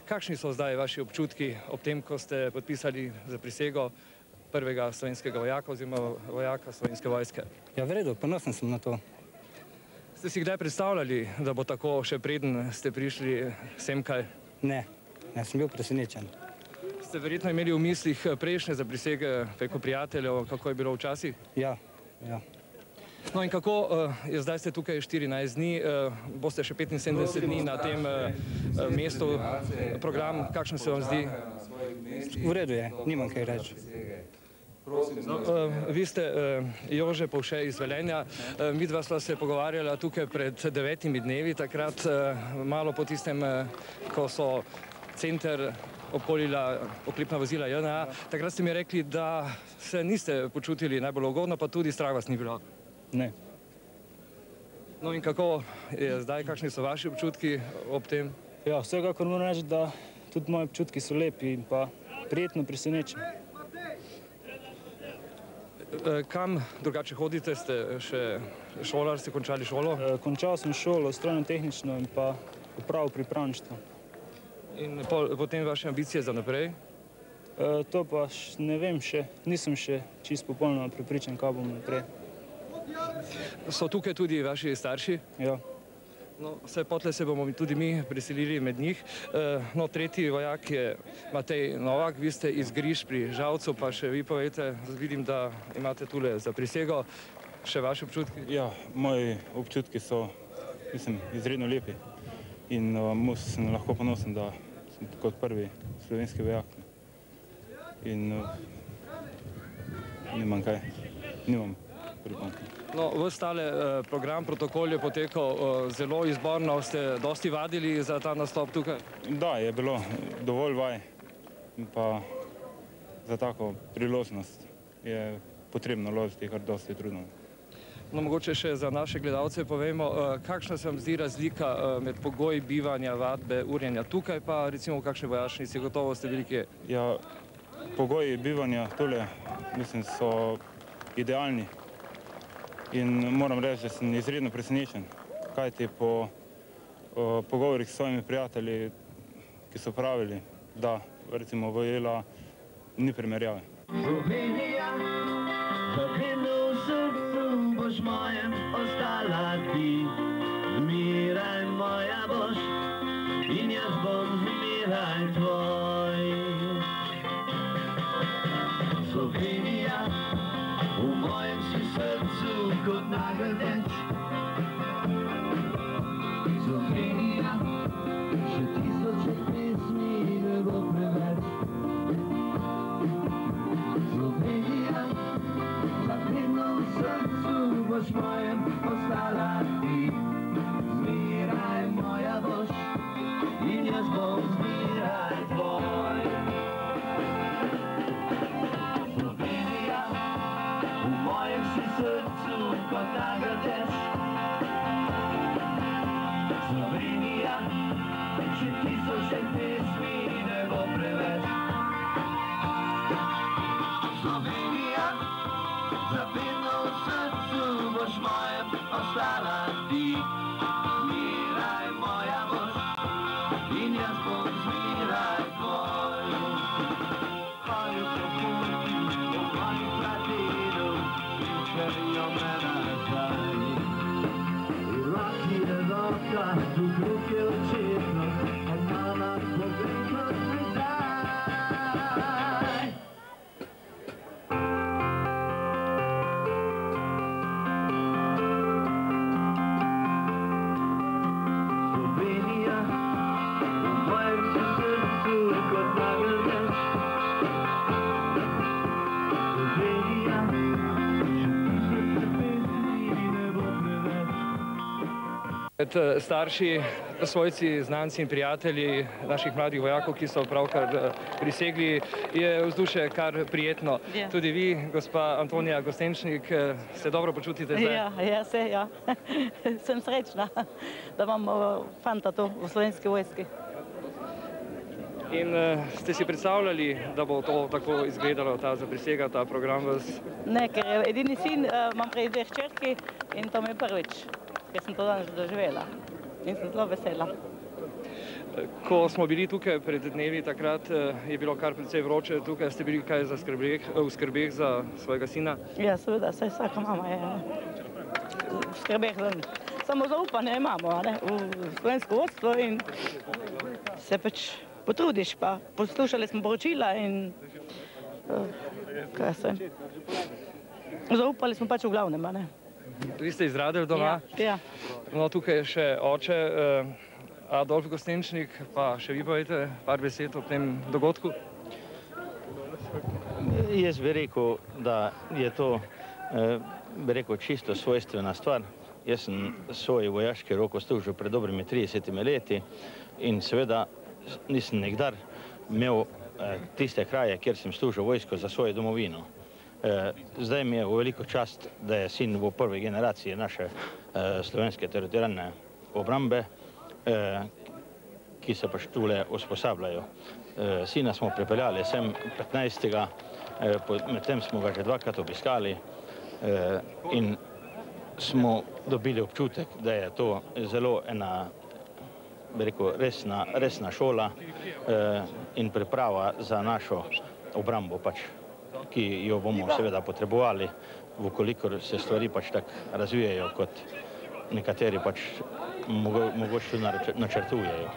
Kakšni so zdaj vaši občutki ob tem, ko ste podpisali zaprisego prvega slovenskega vojaka oziroma vojaka Slovenske vojske? Ja, v redu, ponosen sem na to. Ste si kdaj predstavljali, da bo tako še preden ste prišli semkaj? Ne, sem bil presenečen. Ste verjetno imeli v mislih prejšnje zaprisege preko prijateljev, kako je bilo včasih? Ja. No in kako je zdaj ste tukaj 14 dni, boste še 75 dni na tem mestu, program, kakšen se vam zdi? V redu je, nimam kaj reči. Vi ste Jože Povše iz Velenja, midva sva se pogovarjala tukaj pred 9 dnevi, takrat malo po tistem, ko so center obkolila oklepna vozila JNA, takrat ste mi rekli, da se niste počutili najbolj ugodno, pa tudi strah vas ni bilo. Ne. No in kako je zdaj, kakšni so vaši občutki ob tem? Ja, vsekakor moram reči, da tudi moji občutki so lepi in pa prijetno presenečen. Kam drugače hodite? Ste še šolar, ste končali šolo? Končal sem šolo, strojno-tehnično in pa upravo pripravništva. In potem vaše ambicije za naprej? To pa ne vem še, nisem še čisto popolnoma prepričan, kaj bom naprej. So tukaj tudi vaši starši? Ja. No, vse potle se bomo tudi mi preselili med njih. No, tretji vojak je Matej Novak, vi ste iz Griž pri Žalcu, pa še vi povejte, vidim, da imate tule zaprisego, še vaši občutki? Ja, moji občutki so, mislim, izredno lepi in sem lahko ponosen, da sem kot prvi slovenski vojak in nimam pripomb. No, ves tale program, protokol je potekal zelo izborno, ste dosti vadili za ta nastop tukaj? Da, je bilo dovolj vaj in pa za tako priložnost je potrebno ložiti kar dosti trudno. No, mogoče še za naše gledalce povemo, kakšna se vam zdi razlika med pogoji bivanja, vadbe, urjenja tukaj, pa recimo v kakšni vojašnici, gotovo ste bili kje? Ja, pogoji bivanja tule, mislim, so idealni. In moram reči, da sem izredno presenečen, kajti po pogovorih s svojimi prijatelji, ki so pravili, da recimo vojela ni primerjave. Slovenija, vedno v srcu boš mojem ostala ti, zmeraj moja boš in jaz bom zmeraj tvoj. Slovenija, v mojem si srcu kot nagrdenc. Slovenija, še tisoče pesmi ne bo preveč. Slovenija, za vedno v srcu boš mojem ostala ti, zmeraj moja boš in jaz bom zmeraj tvoj. V mojem si srcu kot nagrades. Slovenija, še tisoče pesmi ne bo preveč. Slovenija, za vedno v srcu boš mojem ostala ti, zmeraj moja boš in jaz bom zmeraj tvoj. Hvala propusti, hvala pradedu, čerijo me nazaj. V roki je roka, v ruke očetno, a mama pogled kot nazaj. Slovenija, v mojem si srcu kot nagrades. Slovenija, še tisoče pesmi ne bo preveč. Med starši, svojci, znanci in prijatelji naših mladih vojakov, ki so pravkar prisegli, je vzdušje kar prijetno. Ja. Tudi vi, gospa Antonija Gostenčnik, se dobro počutite zdaj? Ja. Sem srečna, da imam fanta tu v Slovenski vojski. In ste si predstavljali, da bo to tako izgledalo, ta zaprisega, ta program vas? Ne, ker edini sin imam prej 2 hčerki in to mi je prvič, ker sem to danes doživela in sem zelo vesela. Ko smo bili tukaj pred dnevi, takrat je bilo kar precej vroče. Tukaj ste bili kaj v skrbeh za svojega sina? Ja, seveda, saj vsaka mama je v skrbeh. Samo zaupanje imamo v slovensko vodstvo in se pač potrudiš, pa poslušali smo poročila in zaupali smo pač v glavnem. Vi ste iz Radelj doma? Ja. No, tukaj je še oče, Adolf Gostenčnik, pa še vi povejte par besed o tem dogodku. Jaz bi rekel, da je to čisto svojstvena stvar. Jaz sem svoj vojaški rok služil pred dobrimi 30 leti in seveda nisem nikdar imel tiste kraje, kjer sem služil vojsko za svojo domovino. Zdaj mi je v veliko čast, da je sin v prvi generaciji naše slovenske teritorialne obrambe, ki se pač tule usposabljajo. Sina smo pripeljali sem 15. Medtem smo ga že 2-krat obiskali in smo dobili občutek, da je to zelo ena, bi rekel, resna šola in priprava za našo obrambo pač, ki jo bomo seveda potrebovali, vkolikor se stvari pač tako razvijajo, kot nekateri pač mogoče načrtujejo.